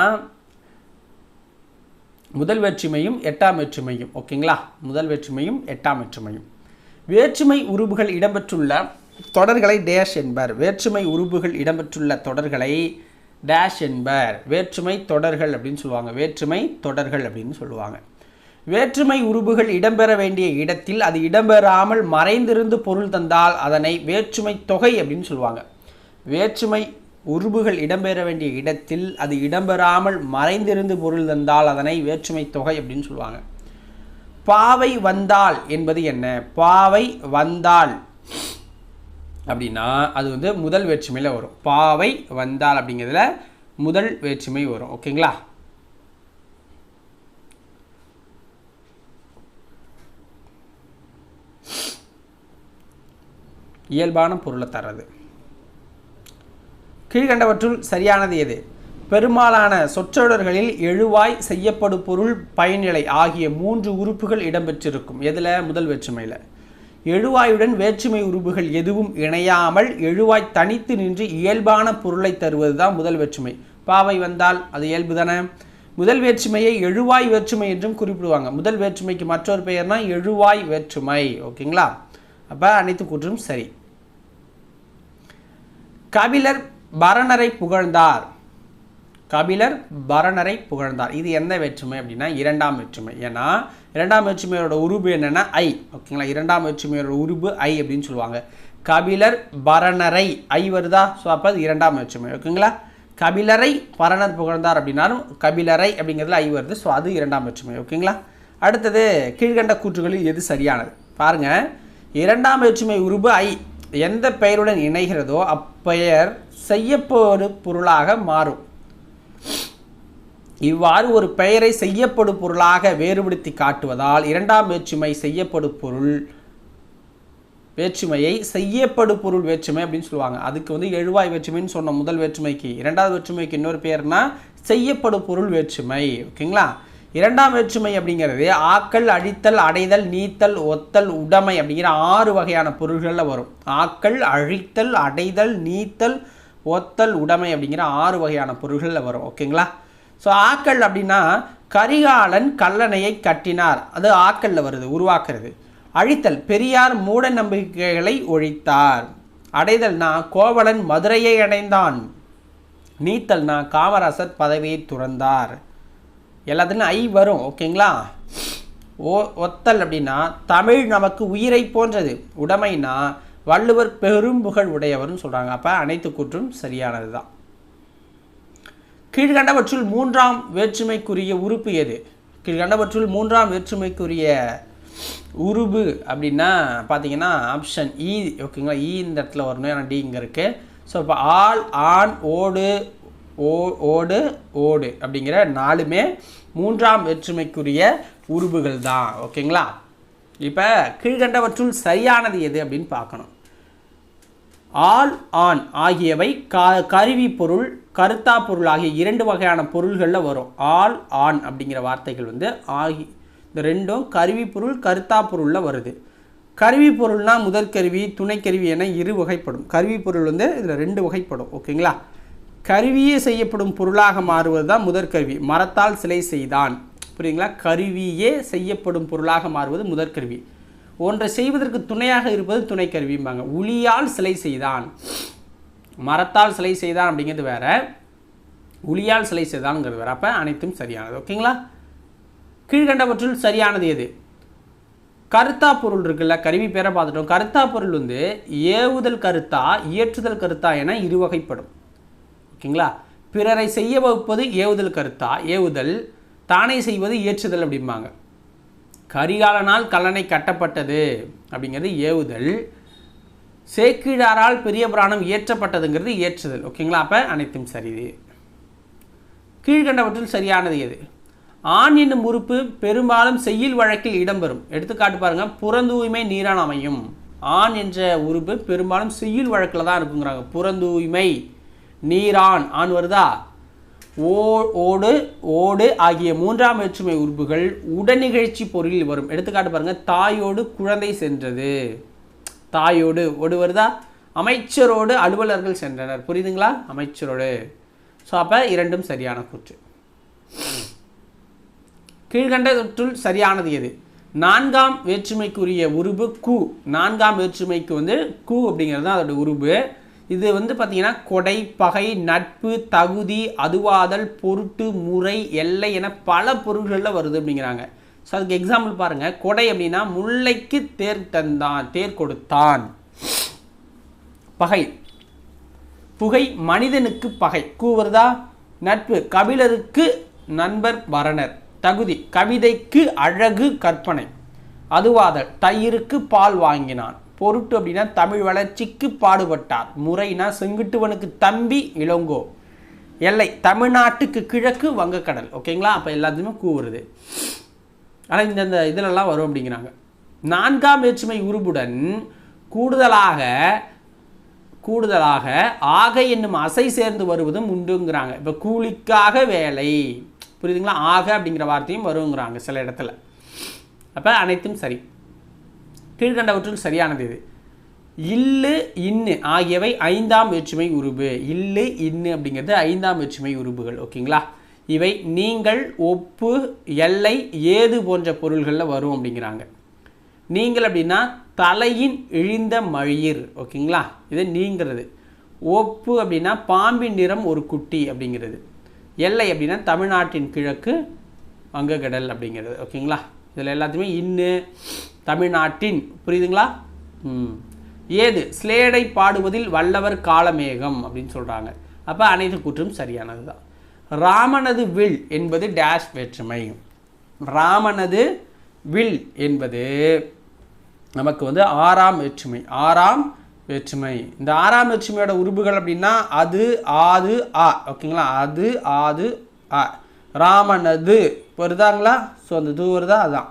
Speaker 1: முதல் வேற்றுமையும் எட்டாம் வேற்றுமையும். ஓகேங்களா? முதல் வேற்றுமையும் எட்டாம் வேற்றுமையும். வேற்றுமை உருபுகள் இடம்பெற்றுள்ள தொடர்களை டேஷ் என்பர். வேற்றுமை உருபுகள் இடம்பெற்றுள்ள தொடர்களை டேஷ் என்பர். வேற்றுமை தொடர்கள் அப்படின்னு சொல்லுவாங்க. வேற்றுமை தொடர்கள் அப்படின்னு சொல்லுவாங்க. வேற்றுமை உருபுகள் இடம்பெற வேண்டிய இடத்தில் அது இடம்பெறாமல் மறைந்திருந்து பொருள் தந்தால் அதனை வேற்றுமை தொகை அப்படின்னு சொல்லுவாங்க. வேற்றுமை உருபுகள் இடம்பெற வேண்டிய இடத்தில் அது இடம்பெறாமல் மறைந்திருந்து பொருள் தந்தால் அதனை வேற்றுமை தொகை அப்படின்னு சொல்லுவாங்க. பாவை வந்தால் என்பது என்ன? பாவை வந்தால் அப்படின்னா அது வந்து முதல் வேற்றுமையில் வரும். பாவை வந்தால் அப்படிங்கிறதுல முதல் வேற்றுமை வரும். ஓகேங்களா? இயல்பான பொருளை தர்றது. கீழ்கண்டவற்றுள் சரியானது எது? பெரும்பாலான சொற்றொடர்களில் எழுவாய், செய்யப்படும் பொருள், பயனிலை ஆகிய 3 உறுப்புகள் இடம்பெற்றிருக்கும். எதில்? முதல் வேற்றுமையில். எழுவாயுடன் வேற்றுமை உருபுகள் எதுவும் இணையாமல் எழுவாய் தனித்து நின்று இயல்பான பொருளை தருவது தான் முதல் வேற்றுமை. பாவை வந்தால் அது இயல்பு தானே. முதல் வேற்றுமையை எழுவாய் வேற்றுமை என்றும் குறிப்பிடுவாங்க. முதல் வேற்றுமைக்கு மற்றொரு பெயர்னா எழுவாய் வேற்றுமை. ஓகேங்களா? அப்போ அனைத்து கூற்றும் சரி. கபிலர் பரணரை புகழ்ந்தார். கபிலர் பரணரை புகழ்ந்தார். இது எந்த வேற்றுமை அப்படின்னா இரண்டாம் வேற்றுமை. ஏன்னா இரண்டாம் வேற்றுமையோட உருபு என்னென்னா ஐ. ஓகேங்களா? இரண்டாம் வேற்றுமையோட உருபு ஐ அப்படின்னு சொல்லுவாங்க. கபிலர் பரணரை ஐ வருதா? ஸோ அப்போ அது இரண்டாம் வேற்றுமை. ஓகேங்களா? கபிலரை பரணர் புகழ்ந்தார் அப்படின்னாலும் கபிலரை அப்படிங்கிறதுல ஐ வருது. ஸோ அது இரண்டாம் வேற்றுமை. ஓகேங்களா? அடுத்தது கீழ்கண்ட கூற்றுகளில் எது சரியானது? பாருங்கள். இரண்டாம் வேற்றுமை உருபு ஐ எந்த பெயருடன் இணைகிறதோ அப்பெயர் செய்யப்படும் பொருளாக மாறும். இவ்வாறு ஒரு பெயரை செய்யப்படும் பொருளாக வேறுபடுத்தி காட்டுவதால் இரண்டாம் வேற்றுமை செய்யப்படும் பொருள் வேற்றுமையை செய்யப்படும் பொருள் வேற்றுமை அப்படின்னு சொல்லுவாங்க. அதுக்கு வந்து எழுவாய் வேற்றுமைன்னு சொன்னோம் முதல் வேற்றுமைக்கு. இரண்டாவது வேற்றுமைக்கு இன்னொரு பேர்னா செய்யப்படும் பொருள் வேற்றுமை. ஓகேங்களா? இரண்டாம் வேற்றுமை அப்படிங்கிறது ஆக்கல், அழித்தல், அடைதல், நீத்தல், ஒத்தல், உடைமை அப்படிங்கிற 6 வகையான பொருள்களில் வரும். ஆக்கல், அழித்தல், அடைதல், நீத்தல், ஒத்தல், உடைமை அப்படிங்கிற 6 வகையான பொருள்களில் வரும். ஓகேங்களா? ஸோ ஆக்கல் அப்படின்னா கரிகாலன் கல்லணையை கட்டினார். அது ஆக்கல்ல வருது, உருவாக்குறது. அழித்தல் பெரியார் மூட நம்பிக்கைகளை ஒழித்தார். அடைதல்னா கோவலன் மதுரையை அடைந்தான். நீத்தல்னா காமராசர் பதவியை துறந்தார். எல்லாத்துலையும் ஐ வரும். ஓகேங்களா? ஒத்தல் அப்படின்னா தமிழ் நமக்கு உயிரை போன்றது. உடைமைனா வள்ளுவர் பெரும் புகழ் உடையவர்னு சொல்கிறாங்க. அப்போ அனைத்து கூற்றும் சரியானது தான். கீழ்கண்டவற்றுள் 3ஆம் வேற்றுமைக்குரிய உறுப்பு எது? கீழ்கண்டவற்றுள் 3ஆம் வேற்றுமைக்குரிய உருபு அப்படின்னா பார்த்தீங்கன்னா ஆப்ஷன் இ. ஓகேங்களா? இ இந்த இடத்துல வரணும், ஏன்னா டி இங்கே இருக்குது. ஸோ இப்போ ஆல், ஆண், ஓடு, ஓடு, ஓடு அப்படிங்கிற 4மே 3ஆம் வேற்றுமைக்குரிய உருபுகள் தான். ஓகேங்களா? இப்போ கீழ்கண்டவற்றுள் சரியானது எது அப்படின்னு பார்க்கணும். ஆல், ஆண் ஆகியவை கருவி பொருள், கருத்தா பொருள் ஆகிய 2 வகையான பொருள்களில் வரும். ஆல், ஆண் அப்படிங்கிற வார்த்தைகள் வந்து இந்த ரெண்டும் கருவி பொருள், கருத்தா பொருளில் வருது. கருவி பொருள்னா முதற்கருவி, துணைக்கருவி என 2 வகைப்படும். கருவி பொருள் வந்து இதில் 2 வகைப்படும். ஓகேங்களா? கருவியே செய்யப்படும் பொருளாக மாறுவது தான் முதற்கருவி. மரத்தால் சிலை செய்தான். புரியுங்களா? கருவியே செய்யப்படும் பொருளாக மாறுவது முதற்கருவி. ஒன்றை செய்வதற்கு துணையாக இருப்பது துணைக்கருவிம்பாங்க. உளியால் சிலை செய்தான், மரத்தால் சிலை செய்தான் அப்படிங்கிறது வேற, உளியால் சிலை செய்தான்ங்கிறது வேற. அப்போ அனைத்தும் சரியானது. ஓகேங்களா? கீழ்கண்டவற்றுள் சரியானது எது? கருத்தா பொருள் இருக்குல்ல, கருவி பேரை பார்த்துட்டோம். கருத்தா பொருள் வந்து ஏவுதல் கருத்தா, இயற்றுதல் கருத்தா என 2 வகைப்படும். ஓகேங்களா? பிறரை செய்ய வைப்பது ஏவுதல் கருத்தா, ஏவுதல். தானே செய்வது இயற்றுதல் அப்படிம்பாங்க. கரிகாலனால் கல்லணை கட்டப்பட்டது அப்படிங்கிறது ஏவுதல். சேக்கிழாரால் பெரிய புராணம் இயற்றப்பட்டதுங்கிறது இயற்றுதல். ஓகேங்களா? அப்போ அனைத்தும் சரி. கீழ்கண்டவற்றில் சரியானது எது? ஆண் என்னும் உறுப்பு பெரும்பாலும் செய்யுள் வழக்கில் இடம்பெறும். எடுத்துக்காட்டு பாருங்க. புறந்தூய்மை நீரான் அமையும். ஆண் என்ற உறுப்பு பெரும்பாலும் செய்யுள் வழக்கில் தான் இருக்குங்கிறாங்க. புறந்தூய்மை, நீரான், ஆண் வருதா? ஓடு ஓடு ஆகிய மூன்றாம் வேற்றுமை உறுப்புகள் உடனிகழ்ச்சி பொருளில் வரும். எடுத்துக்காட்டு பாருங்கள், தாயோடு குழந்தை சென்றது. தாயோடு ஓடு வருதா? அமைச்சரோடு அலுவலர்கள் சென்றனர். புரியுதுங்களா? அமைச்சரோடு. ஸோ அப்போ இரண்டும் சரியான கூற்று. கீழ்கண்டவற்றுள் சரியானது எது? நான்காம் வேற்றுமைக்குரிய உருபு கு. நான்காம் வேற்றுமைக்கு கு அப்படிங்கிறது தான் அதோட உருபு. இது பார்த்தீங்கன்னா கொடை, பகை, நட்பு, தகுதி, அதுவாதல், பொருட்டு, முறை, எல்லை என பல பொருள்களில் வருது அப்படிங்கிறாங்க. ஸோ அதுக்கு எக்ஸாம்பிள் பாருங்கள். கொடை அப்படின்னா முல்லைக்கு தேர் தந்தான், தேர் கொடுத்தான். பகை, புகை மனிதனுக்கு பகை, கூ வருதா? நட்பு, கபிலருக்கு நண்பர் பரணர். தகுதி, கவிதைக்கு அழகு கற்பனை. அதுவாதல், தயிருக்கு பால் வாங்கினான். பொருட்டு அப்படின்னா தமிழ் வளர்ச்சிக்கு பாடுபட்டார். முறைனா செங்குட்டுவனுக்கு தம்பி இளங்கோ. எல்லை, தமிழ்நாட்டுக்கு கிழக்கு வங்கக்கடல். ஓகேங்களா? அப்போ எல்லாத்தையுமே கூ வருது. ஆனால் இந்த இதிலெல்லாம் வரும் அப்படிங்கிறாங்க. நான்காம் வேற்றுமை உருபுடன் கூடுதலாக ஆக என்னும் அசை சேர்ந்து வருவதும் உண்டுங்கிறாங்க. இப்போ கூலிக்காக வேலை, புரியுதுங்களா? ஆக அப்படிங்கிற வார்த்தையும் வருங்கிறாங்க சில இடத்துல. அப்போ அனைத்தும் சரி. கீழ்கண்டவற்றுள் சரியானது இது. இல்லு, இன்னு ஆகியவை ஐந்தாம் வேற்றுமை உருபு. இல்லு, இன்னு அப்படிங்கிறது ஐந்தாம் வேற்றுமை உருபுகள். ஓகேங்களா? இவை நீங்கள், ஒப்பு, எல்லை, ஏது போன்ற பொருள்களில் வரும் அப்படிங்கிறாங்க. நீங்கள் அப்படின்னா தலையின் இழிந்த மழிர். ஓகேங்களா? இது நீங்கிறது. ஒப்பு அப்படின்னா பாம்பின் நிறம் ஒரு குட்டி அப்படிங்கிறது. எல்லை அப்படின்னா தமிழ்நாட்டின் கிழக்கு வங்கக்கடல் அப்படிங்கிறது. ஓகேங்களா? இதில் எல்லாத்தையுமே இன்னு, தமிழ்நாட்டின், புரியுதுங்களா? ஏது, ஸ்லேடை பாடுவதில் வல்லவர் காலமேகம் அப்படின்னு சொல்கிறாங்க. அப்போ அனைத்து கூற்றும் சரியானது தான். ராமனது வில் என்பது டேஷ் வேற்றுமை. ராமனது வில் என்பது நமக்கு ஆறாம் வேற்றுமை. ஆறாம் வேற்றுமை. இந்த ஆறாம் வேற்றுமையோட உருபுகள் அப்படின்னா அது, ஆது, ஆ. ஓகேங்களா? அது, ஆது, ஆ. ராமனது வருதாங்களா? ஸோ அந்த இது வருதா? அதுதான்.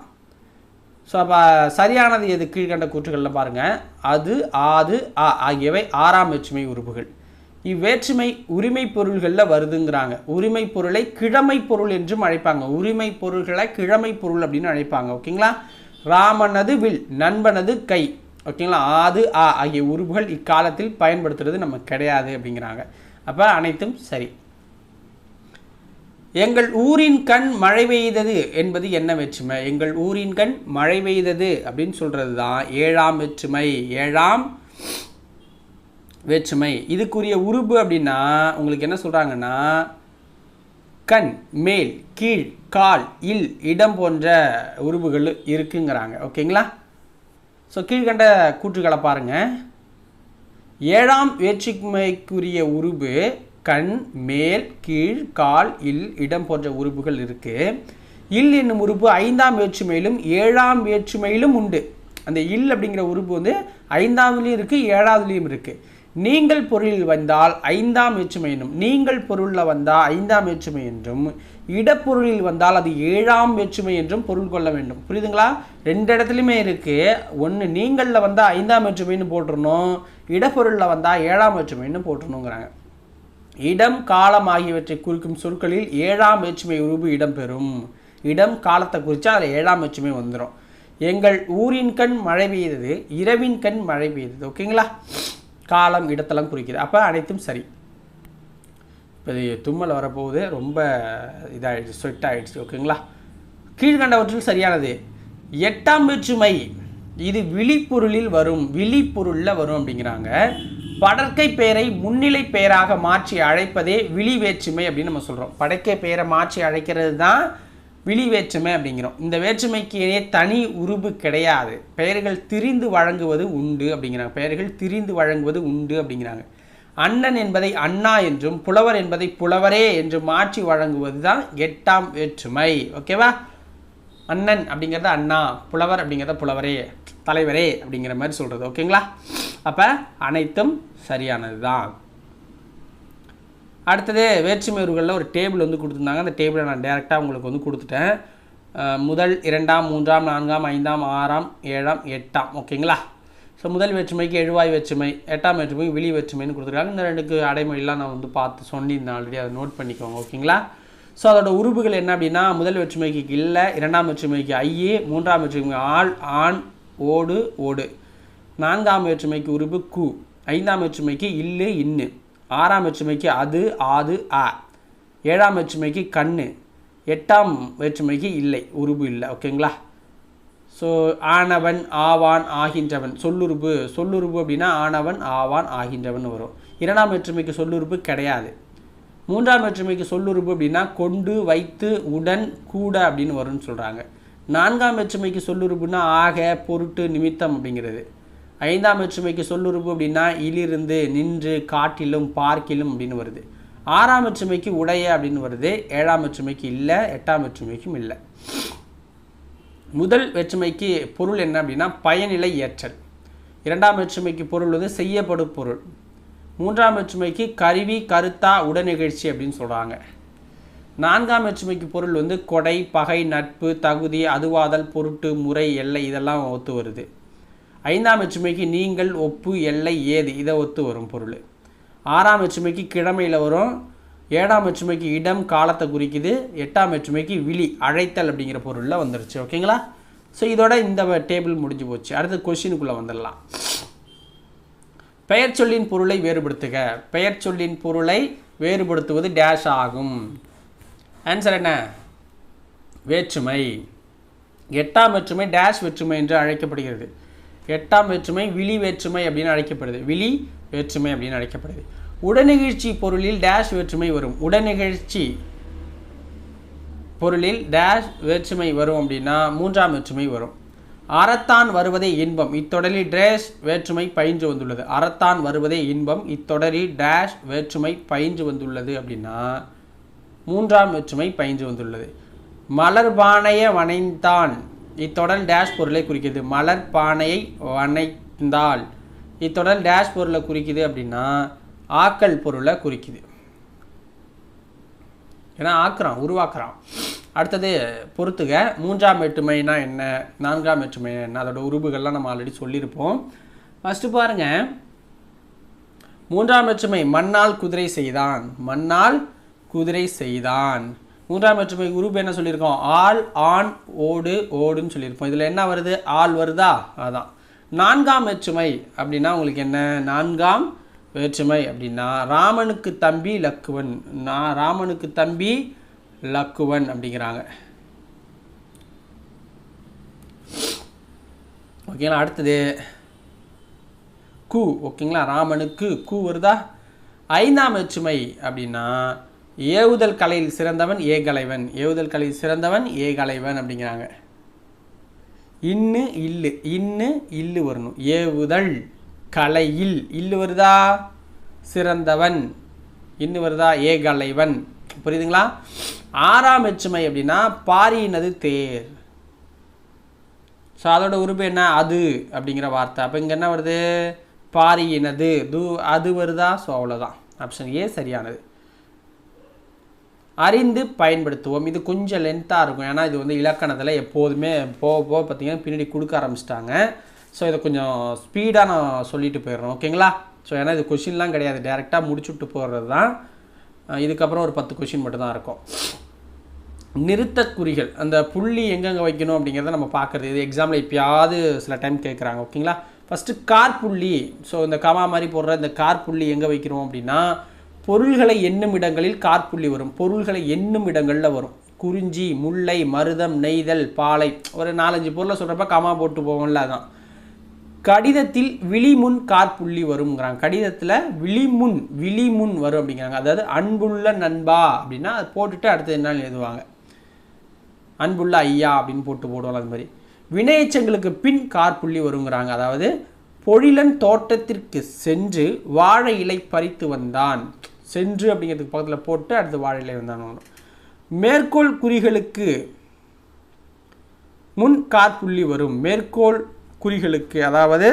Speaker 1: ஸோ அப்போ சரியானது எது? கீழ்கண்ட கூற்றுகளில் பாருங்கள். அது, ஆது, ஆ ஆகியவை ஆறாம் வேற்றுமை உறுப்புகள். இவ்வேற்றுமை உரிமை பொருள்களில் வருதுங்கிறாங்க. உரிமை பொருளை கிழமை பொருள் என்றும் அழைப்பாங்க. உரிமை பொருள்களை கிழமை பொருள் அப்படின்னு அழைப்பாங்க. ஓகேங்களா? ராமனது வில், நண்பனது கை. ஓகேங்களா? ஆது, ஆ ஆகிய உறுப்புகள் இக்காலத்தில் பயன்படுத்துறது நம்ம கிடையாது அப்படிங்கிறாங்க. அப்போ அனைத்தும் சரி. எங்கள் ஊரின் கண் மழை பெய்தது என்பது என்ன வேற்றுமை? எங்கள் ஊரின் கண் மழை பெய்தது அப்படின்னு சொல்கிறது தான் ஏழாம் வேற்றுமை. ஏழாம் வேற்றுமை. இதுக்குரிய உருபு அப்படின்னா உங்களுக்கு என்ன சொல்கிறாங்கன்னா கண், மேல், கீழ், கால், இல், இடம் போன்ற உருபுகள் இருக்குங்கிறாங்க. ஓகேங்களா? ஸோ கீழ்கண்ட கூற்றுகளை பாருங்கள். ஏழாம் வேற்றுமைக்குரிய உருபு கண், மேல், கீழ், கால், இல், இடம் போன்ற உறுப்புகள் இருக்குது. இல் என்னும் உறுப்பு ஐந்தாம் வேற்றுமையிலும் ஏழாம் வேற்றுமையிலும் உண்டு. அந்த இல் அப்படிங்கிற உறுப்பு ஐந்தாவதுலேயும் இருக்குது, ஏழாவதுலேயும் இருக்குது. நீங்கள் பொருளில் வந்தால் ஐந்தாம் வேற்றுமை என்னும், நீங்கள் பொருளில் வந்தால் ஐந்தாம் வேற்றுமை என்றும், இடப்பொருளில் வந்தால் அது ஏழாம் வேற்றுமை என்றும் பொருள் கொள்ள வேண்டும். புரியுதுங்களா? ரெண்டு இடத்துலையுமே இருக்குது. ஒன்று நீங்களில் வந்தால் ஐந்தாம் வேற்றுமைன்னு போட்டுருணும், இடப்பொருளில் வந்தால் ஏழாம் வேற்றுமைன்னு போட்டுருணுங்கிறாங்க. இடம், காலம் ஆகியவற்றை குறிக்கும் சொற்களில் ஏழாம் வேற்றுமை உருபு இடம்பெறும். இடம், காலத்தை குறித்தா அதில் ஏழாம் வேற்றுமை வந்துடும். எங்கள் ஊரின் கண் மழை பெய்தது, இரவின் கண் மழை பெய்தது. ஓகேங்களா? காலம், இடத்தெல்லாம் குறிக்குது. அப்போ அனைத்தும் சரி. இப்போ தும்மல் வரப்போகுது, ரொம்ப இதாகிடுச்சு, ஸ்வெட் ஆகிடுச்சு. ஓகேங்களா? கீழ்கண்டவற்றில் சரியானது. எட்டாம் வேற்றுமை இது விழிப்பொருளில் வரும். விழிப்பொருளில் வரும் அப்படிங்கிறாங்க. படற்கை பெயரை முன்னிலை பெயராக மாற்றி அழைப்பதே விழி வேற்றுமை அப்படின்னு நம்ம சொல்கிறோம். படற்கை பெயரை மாற்றி அழைக்கிறது தான் விழி வேற்றுமை அப்படிங்கிறோம். இந்த வேற்றுமைக்கு தனி உருபு கிடையாது. பெயர்கள் திரிந்து வழங்குவது உண்டு அப்படிங்கிறாங்க. பெயர்கள் திரிந்து வழங்குவது உண்டு அப்படிங்கிறாங்க. அண்ணன் என்பதை அண்ணா என்றும், புலவர் என்பதை புலவரே என்று மாற்றி வழங்குவது தான் எட்டாம் வேற்றுமை. ஓகேவா? அண்ணன் அப்படிங்கிறத அண்ணா, புலவர் அப்படிங்கிறத புலவரே, தலைவரே அப்படிங்கிற மாதிரி சொல்கிறது. ஓகேங்களா? அப்போ அனைத்தும் சரியானது தான். அடுத்தது வேற்றுமை உருவுகளில் ஒரு டேபிள் கொடுத்துருந்தாங்க. அந்த டேபிளை நான் டேரெக்டாக உங்களுக்கு கொடுத்துட்டேன். முதல், இரண்டாம், மூன்றாம், நான்காம், ஐந்தாம், ஆறாம், ஏழாம், எட்டாம். ஓகேங்களா? ஸோ முதல் வேற்றுமைக்கு எழுவாய் வேற்றுமை, எட்டாம் வேற்றுமைக்கு விழி வேற்றுமைன்னு கொடுத்துருக்காங்க. இந்த ரெண்டுக்கு அடைமொழிலாம் நான் வந்து பார்த்து சொல்லியிருந்தேன் ஆல்ரெடி, அதை நோட் பண்ணிக்கோங்க. ஓகேங்களா? ஸோ அதோட உருபுகள் என்ன அப்படின்னா, முதல் வேற்றுமைக்கு இல்லை, இரண்டாம் வேற்றுமைக்கு ஐயே, மூன்றாம் வேற்றுமைக்கு ஆள், ஆண், ஓடு, ஓடு, நான்காம் வேற்றுமைக்கு உருபு கு, ஐந்தாம் வேற்றுமைக்கு இல்லு, இன்னு, ஆறாம் வேற்றுமைக்கு அது, ஆது, ஆ, ஏழாம் வேற்றுமைக்கு கண்ணு, எட்டாம் வேற்றுமைக்கு இல்லை, உருபு இல்லை. ஓகேங்களா? ஸோ ஆனவன், ஆவான், ஆகின்றவன் சொல்லுருபு அப்படின்னா ஆனவன், ஆவான், ஆகின்றவன் வரும். இரண்டாம் வேற்றுமைக்கு சொல்லுருபு கிடையாது. மூன்றாம் வேற்றுமைக்கு சொல்லுருபு அப்படின்னா கொண்டு, வைத்து, உடன், கூட அப்படின்னு வரும்னு சொல்கிறாங்க. நான்காம் வேற்றுமைக்கு சொல்லுருபுன்னா ஆக, பொருட்டு, நிமித்தம் அப்படிங்கிறது. ஐந்தாம் வேற்றுமைக்கு சொல்லுருபு அப்படின்னா இலிருந்து, நின்று, காட்டிலும், பார்க்கிலும் அப்படின்னு வருது. ஆறாம் வேற்றுமைக்கு உடைய அப்படின்னு வருது. ஏழாம் வேற்றுமைக்கு இல்லை, எட்டாம் வேற்றுமைக்கும் இல்லை. முதல் வேற்றுமைக்கு பொருள் என்ன அப்படின்னா பயனிலை ஏற்றல். இரண்டாம் வேற்றுமைக்கு பொருள் வந்து செய்யப்படும் பொருள். மூன்றாம் வேற்றுமைக்கு கருவி, கருத்தா, உடனிகழ்ச்சி அப்படின்னு சொல்கிறாங்க. நான்காம் வேற்றுமைக்கு பொருள் வந்து கொடை, பகை, நட்பு, தகுதி, அதுவாதல், பொருட்டு, முறை, எல்லை இதெல்லாம் ஒத்து வருது. ஐந்தாம் வேற்றுமைக்கு நீங்கள், ஒப்பு, எல்லை, ஏது இதை ஒத்து வரும் பொருள். ஆறாம் வேற்றுமைக்கு கிழமையில் வரும். ஏழாம் வேற்றுமைக்கு இடம், காலத்தை குறிக்குது. எட்டாம் வேற்றுமைக்கு விழி, அழைத்தல் அப்படிங்கிற பொருளில் வந்துருச்சு. ஓகேங்களா? ஸோ இதோட இந்த டேபிள் முடிஞ்சு போச்சு. அடுத்த கொஸ்டினுக்குள்ளே வந்துடலாம். பெயர் சொல்லின் பொருளை வேறுபடுத்துக. பெயர் சொல்லின் பொருளை வேறுபடுத்துவது டேஷ் ஆகும். ஆன்சர் என்ன? வேற்றுமை. எட்டாம் வேற்றுமை டேஷ் வேற்றுமை என்று அழைக்கப்படுகிறது. எட்டாம் வேற்றுமை விழி வேற்றுமை அப்படின்னு அழைக்கப்படுது. விழி வேற்றுமை அப்படின்னு அழைக்கப்படுது. உடனிகழ்ச்சி பொருளில் டேஷ் வேற்றுமை வரும். உடனிகழ்ச்சி பொருளில் டேஷ் வேற்றுமை வரும் அப்படின்னா மூன்றாம் வேற்றுமை வரும். அறத்தான் வருவதே இன்பம் இத்தொடரில் டேஷ் வேற்றுமை பயின்று வந்துள்ளது. அறத்தான் வருவதே இன்பம் இத்தொடரில் டேஷ் வேற்றுமை பயின்று வந்துள்ளது அப்படின்னா மூன்றாம் வேற்றுமை பயின்று வந்துள்ளது. மலர்பானையை வனைந்தான் இத்தொடர் டேஷ் பொருளை குறிக்குது. மலர் பானையை வனைந்தால் இத்தொடர் டேஷ் பொருளை குறிக்குது அப்படின்னா ஆக்கல் பொருளை குறிக்குது. ஏன்னா ஆக்குறான், உருவாக்குறான். அடுத்தது பொறுத்துக. மூன்றாம் வேற்றுமைனா என்ன, நான்காம் வேற்றுமை என்ன, அதோட உருபுகள்லாம் நம்ம ஆல்ரெடி சொல்லியிருப்போம். ஃபஸ்ட்டு பாருங்கள், மூன்றாம் வேற்றுமை மண்ணால் குதிரை செய்தான். மண்ணால் குதிரை செய்தான். மூன்றாம் வேற்றுமை உருபு என்ன சொல்லியிருக்கோம்? ஆள், ஆண், ஓடு, ஓடுன்னு சொல்லியிருப்போம். இதில் என்ன வருது? ஆள் வருதா? அதான். நான்காம் வேற்றுமை அப்படின்னா உங்களுக்கு என்ன? நான்காம் வேற்றுமை அப்படின்னா ராமனுக்கு தம்பி லக்குவன். ராமனுக்கு தம்பி லக்குவன் அப்படிங்கிறாங்க. ஓகேங்களா? அடுத்தது கு. ஓகேங்களா? ராமனுக்கு கு வருதா? ஐந்தாம் வேற்றுமை அப்படின்னா ஏவுதல் கலையில் சிறந்தவன் ஏகலைவன். ஏவுதல் கலையில் சிறந்தவன் ஏகலைவன் அப்படிங்கிறாங்க. இன்னு இல்லு, இன்னு இல்லு வரணும். ஏவுதல் கலையில் இல்லு வருதா? சிறந்தவன். இன்னு வருதா? ஏகலைவன். புரியுதுங்களா? ஆறாம் வேற்றுமை அப்படின்னா பாரியினது தேர். ஸோ அதோட உருபு என்ன? அது அப்படிங்கிற வார்த்தை. அப்போ இங்கே என்ன வருது? பாரியினது அது வருதா? ஸோ அவ்வளோதான். ஆப்ஷன் ஏ சரியானது. அறிந்து பயன்படுத்துவோம். இது கொஞ்சம் லென்த்தாக இருக்கும். ஏன்னா இது வந்து இலக்கணத்தில் எப்போதுமே போக போக பார்த்திங்கன்னா பின்னாடி கொடுக்க ஆரம்பிச்சிட்டாங்க. ஸோ இதை கொஞ்சம் ஸ்பீடாக நான் சொல்லிட்டு போயிடுறோம். ஓகேங்களா? ஸோ ஏன்னா இது கொஷின்லாம் கிடையாது, டேரெக்டாக முடிச்சுட்டு போகிறது தான். இதுக்கப்புறம் ஒரு 10 கொஷின் மட்டும்தான் இருக்கும். நிறுத்த குறிகள், அந்த புள்ளி எங்கெங்கே வைக்கணும் அப்படிங்கிறத நம்ம பார்க்குறது. இது எக்ஸாம்பிள் எப்பயாவது சில டைம் கேட்குறாங்க. ஓகேங்களா? ஃபஸ்ட்டு கார் புள்ளி. ஸோ இந்த கமா மாதிரி போடுற இந்த கார் புள்ளி எங்கே வைக்கிறோம் அப்படின்னா பொருள்களை எண்ணும் இடங்களில் கார்புள்ளி வரும். பொருள்களை எண்ணும் இடங்களில் வரும். குறிஞ்சி, முல்லை, மருதம், நெய்தல், பாலை, ஒரு 4-5 பொருளை சொல்கிறப்ப கமா போட்டு போவோம்ல, அதான். கடிதத்தில் விழிமுன் கார்புள்ளி வருங்கிறாங்க. கடிதத்தில் விழிமுன் வரும் அப்படிங்கிறாங்க. அதாவது அன்புள்ள நண்பா அப்படின்னா அது போட்டுட்டு அடுத்து என்னன்னு எழுதுவாங்க. அன்புள்ள ஐயா அப்படின்னு போடுவாங்க. அது மாதிரி வினையச்சங்களுக்கு பின் கார்புள்ளி வருங்கிறாங்க. அதாவது பொழிலன் தோட்டத்திற்கு சென்று வாழை இலை பறித்து வந்தான். சென்று அப்படிங்கிறதுக்கு பக்கத்தில் போட்டு அடுத்து வாழை இலை வந்தான். மேற்கோள் குறிகளுக்கு முன் கார்புள்ளி வரும். மேற்கோள் குறிகளுக்கு, அதாவது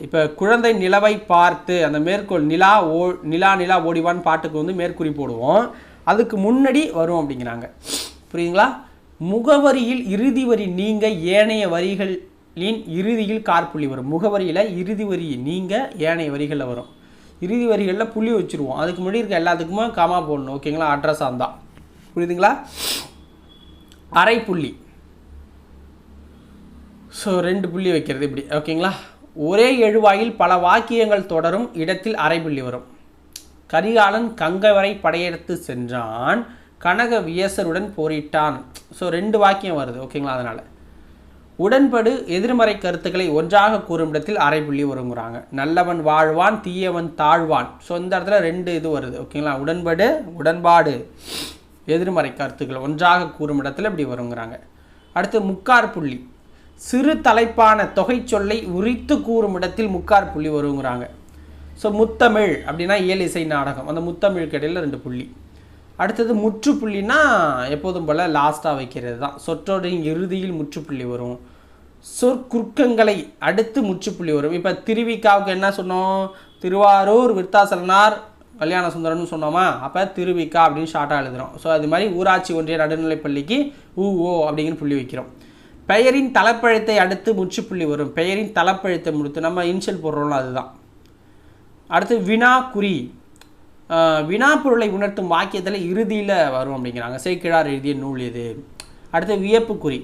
Speaker 1: இப்போ குழந்தை நிலவை பார்த்து அந்த மேற்கோள் நிலா ஓடிவான் பாட்டுக்கு வந்து மேற்குறி போடுவோம். அதுக்கு முன்னாடி வரும் அப்படிங்கிறாங்க. புரியுங்களா? முகவரியில் இறுதி வரி நீங்க ஏனைய வரிகள் இயலின் இறுதியில் காற்புள்ளி வரும். முகவரியில் இறுதி வரி நீங்கள் ஏனைய வரிகளில் வரும். இறுதி வரிகளில் புள்ளி வச்சுருவோம். அதுக்கு முன்னாடி இருக்க எல்லாத்துக்குமே காமா போடணும். ஓகேங்களா? அட்ரஸாக இருந்தால் புரியுதுங்களா? அரை புள்ளி, ஸோ 2 புள்ளி வைக்கிறது இப்படி. ஓகேங்களா? ஒரே எழுவாயில் பல வாக்கியங்கள் தொடரும் இடத்தில் அரை புள்ளி வரும். கரிகாலன் கங்கை வரை படையெடுத்து சென்றான், கனக வியசருடன் போரிட்டான். ஸோ 2 வாக்கியம் வருது. ஓகேங்களா? அதனால் உடன்படு எதிர்மறை கருத்துக்களை ஒன்றாக கூறும் இடத்தில் அரை புள்ளி வருங்கிறாங்க. நல்லவன் வாழ்வான், தீயவன் தாழ்வான். ஸோ இந்த இடத்துல 2 இது வருது. ஓகேங்களா? உடன்பாடு எதிர்மறை கருத்துக்கள் ஒன்றாக கூறும் இடத்துல இப்படி வருங்கிறாங்க. அடுத்து முக்கார் புள்ளி, சிறு தலைப்பான தொகை சொல்லை உரித்து கூறும் இடத்தில் முக்கார் புள்ளி வருங்கிறாங்க. ஸோ முத்தமிழ் அப்படின்னா இயலிசை நாடகம், அந்த முத்தமிழுக்கு இடையில் 2 புள்ளி. அடுத்தது முற்றுப்புள்ளினா எப்போதும் போல் லாஸ்ட்டாக வைக்கிறது தான். சொற்றொடரின் இறுதியில் முற்றுப்புள்ளி வரும். சொற்குறுக்கங்களை அடுத்து முற்றுப்புள்ளி வரும். இப்போ திருவிக்காவுக்கு என்ன சொன்னோம்? திருவாரூர் விருத்தாசலனார் கல்யாண சுந்தரம்னு சொன்னோமா? அப்போ திருவிக்கா அப்படின்னு ஷார்ட்டாக எழுதுகிறோம். ஸோ அது மாதிரி ஊராட்சி ஒன்றிய நடுநிலைப்பள்ளிக்கு ஊஓ அப்படிங்கிற புள்ளி வைக்கிறோம். பெயரின் தலைப்பழத்தை அடுத்து முற்றுப்புள்ளி வரும். பெயரின் தலைப்பழத்தை முடித்து நம்ம இன்ஷியல் போடுறோம்ல, அதுதான். அடுத்து வினா குறி, வினாப்பொருளை உணர்த்தும் வாக்கியத்தில் இறுதியில் வரும் அப்படிங்கிறாங்க. சேக்கிழார் எழுதிய நூல் இது. அடுத்து வியப்பு குறி,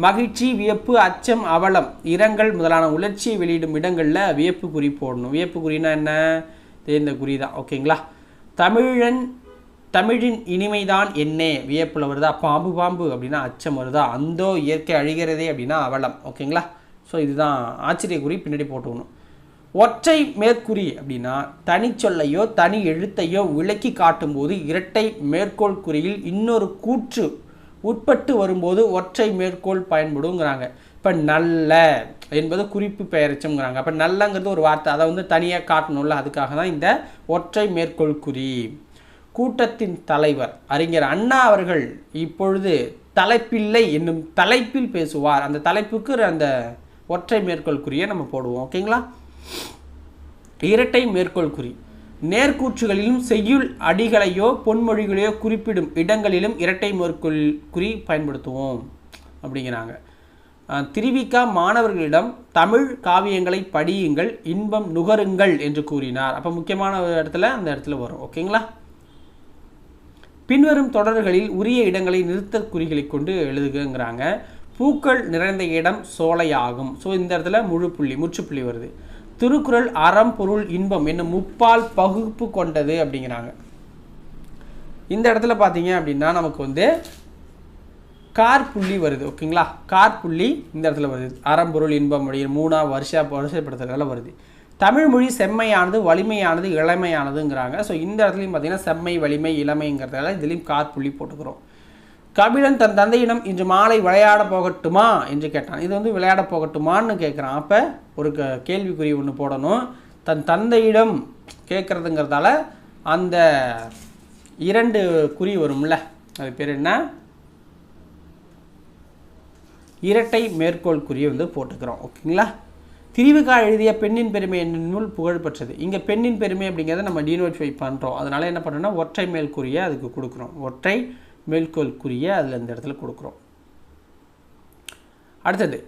Speaker 1: மகிழ்ச்சி, வியப்பு, அச்சம், அவலம், இரங்கல் முதலான உணர்ச்சியை வெளியிடும் இடங்களில் வியப்பு குறி போடணும். வியப்பு குறினா என்ன? இந்த குறி தான். ஓகேங்களா? தமிழின் இனிமைதான் என்னே, வியப்பில் வருதா? பாம்பு அப்படின்னா அச்சம் வருதா? அந்தோ இயற்கை அழிகிறதே அப்படின்னா அவலம். ஓகேங்களா? ஸோ இதுதான் ஆச்சரிய குறி, பின்னாடி போட்டுக்கணும். ஒற்றை மேற்குறி அப்படின்னா தனிச்சொல்லையோ தனி எழுத்தையோ விளக்கி காட்டும்போது இரட்டை மேற்கோள் குறியில் இன்னொரு கூற்று உட்பட்டு வரும்போது ஒற்றை மேற்கோள் பயன்படுங்கிறாங்க. இப்போ நல்ல என்பது குறிப்பு பெயரச்சம்ங்கிறாங்க. அப்போ நல்லங்கிறது ஒரு வார்த்தை, அதை தனியாக காட்டணும்ல, அதுக்காக தான் இந்த ஒற்றை மேற்கோள் குறி. கூட்டத்தின் தலைவர் அறிஞர் அண்ணா அவர்கள் இப்பொழுது தலைப்பில்லை என்னும் தலைப்பில் பேசுவார். அந்த தலைப்புக்கு அந்த ஒற்றை மேற்கோள் குறியை நம்ம போடுவோம். ஓகேங்களா? இரட்டை மேற்கோள் குறி, நேர்கூற்றுகளிலும் செய்யுள் அடிகளையோ பொன்மொழிகளையோ குறிப்பிடும் இடங்களிலும் இரட்டை மேற்கோள் குறி பயன்படுத்துவோம் அப்படிங்கிறாங்க. திருவிக்கா மாணவர்களிடம் தமிழ் காவியங்களை படியுங்கள், இன்பம் நுகருங்கள் என்று கூறினார். அப்போ முக்கியமான இடத்துல அந்த இடத்துல வரும். ஓகேங்களா? பின்வரும் தொடர்களில் உரிய இடங்களை நிறுத்தற் குறிகளை கொண்டு எழுதுகிறாங்க. பூக்கள் நிறைந்த இடம் சோலையாகும். ஸோ இந்த இடத்துல முற்றுப்புள்ளி வருது. திருக்குறள் அறம் பொருள் இன்பம் என்னும் முப்பால் பகுப்பு கொண்டது அப்படிங்கிறாங்க. இந்த இடத்துல பார்த்தீங்க அப்படின்னா நமக்கு கார்புள்ளி வருது. ஓகேங்களா? கார்புள்ளி இந்த இடத்துல வருது. அறம் பொருள் இன்பம் அப்படின்னு 3ஆம் வரிசைப்படுத்துறதுல வருது. தமிழ் மொழி செம்மையானது, வலிமையானது, இளமையானதுங்கிறாங்க. ஸோ இந்த இடத்துலையும் பார்த்தீங்கன்னா செம்மை, வலிமை, இளமைங்கிறதால இதுலேயும் கார்புள்ளி போட்டுக்கிறோம். கபிலன் தன் தந்தையிடம் இன்று மாலை விளையாட போகட்டுமா என்று கேட்டான். இது விளையாட போகட்டுமான்னு கேட்குறான். அப்போ ஒரு கேள்விக்குறி ஒன்று போடணும். தன் தந்தையிடம் கேட்குறதுங்கிறதால அந்த 2 குறி வரும்ல, அது பேர் என்ன? இரட்டை மேற்கோள் குறியை போட்டுக்கிறோம். ஓகேங்களா? திருவிக்கா எழுதிய பெண்ணின் பெருமை என்னும் நூல் புகழ்பெற்றது. இங்கே பெண்ணின் பெருமை அப்படிங்கிறத நம்ம டீனோட்டிஃபை பண்ணுறோம். அதனால் என்ன பண்ணுறோம்னா ஒற்றை மேற்கூறியை அதுக்கு கொடுக்குறோம். ஒற்றை மேற்கோள் குறியை அதில் இந்த இடத்துல கொடுக்குறோம். அடுத்தது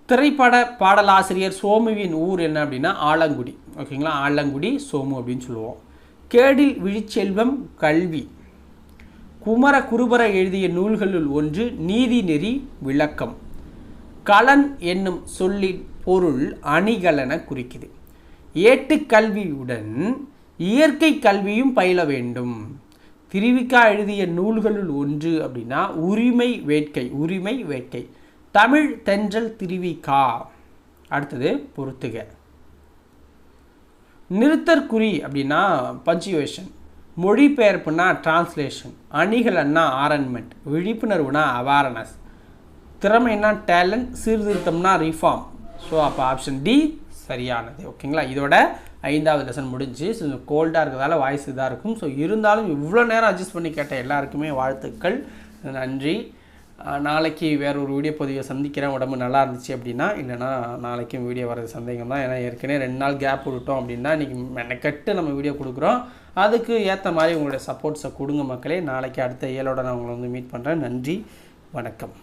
Speaker 1: திரைப்பட பாடலாசிரியர் சோமுவின் ஊர் என்ன அப்படின்னா ஆலங்குடி. ஓகேங்களா? ஆலங்குடி சோமு அப்படின்னு சொல்லுவோம். கேடில் விழிச்செல்வம் கல்வி. குமர குருபர எழுதிய நூல்களுள் ஒன்று நீதி நெறி விளக்கம். கலன் என்னும் சொல்லின் பொருள் அணிகலன குறிக்குது. ஏட்டுக்கல்வியுடன் இயற்கை கல்வியும் பயில வேண்டும். திருவிக்கா எழுதிய நூல்களுள் ஒன்று அப்படின்னா உரிமை வேட்கை. தமிழ் தென்றல் திருவிக்கா. அடுத்தது பொறுத்துக. நிறுத்தற்குறி அப்படின்னா பஞ்சுவேஷன். மொழிபெயர்ப்புனா டிரான்ஸ்லேஷன். அணிகலன்னா ஆரன்மெண்ட். விழிப்புணர்வுனா அவேர்னஸ். திறமைனா டேலண்ட். சீர்திருத்தம்னா ரிஃபார்ம். ஸோ அப்போ ஆப்ஷன் டி சரியானது. ஓகேங்களா? இதோட 5வது லெசன் முடிஞ்சு. ஸோ கோல்டாக இருக்கிறதால வாய்ஸ் இதாக இருக்கும். ஸோ இருந்தாலும் இவ்வளோ நேரம் அட்ஜஸ்ட் பண்ணி கேட்ட எல்லாருக்குமே வாழ்த்துக்கள், நன்றி. நாளைக்கு வேறு ஒரு வீடியோ பதிவை சந்திக்கிறேன். உடம்பு நல்லா இருந்துச்சு அப்படின்னா, இல்லைனா நாளைக்கும் வீடியோ வர்றது சந்தேகம் தான். ஏன்னா ஏற்கனவே 2 நாள் கேப் விட்டோம் அப்படின்னா இன்றைக்கி மெனக்கட்டு நம்ம வீடியோ கொடுக்குறோம். அதுக்கு ஏற்ற மாதிரி உங்களுடைய சப்போர்ட்ஸை கொடுங்க மக்களே. நாளைக்கு அடுத்த ஏழோட நான் உங்களை மீட் பண்ணுறேன். நன்றி, வணக்கம்.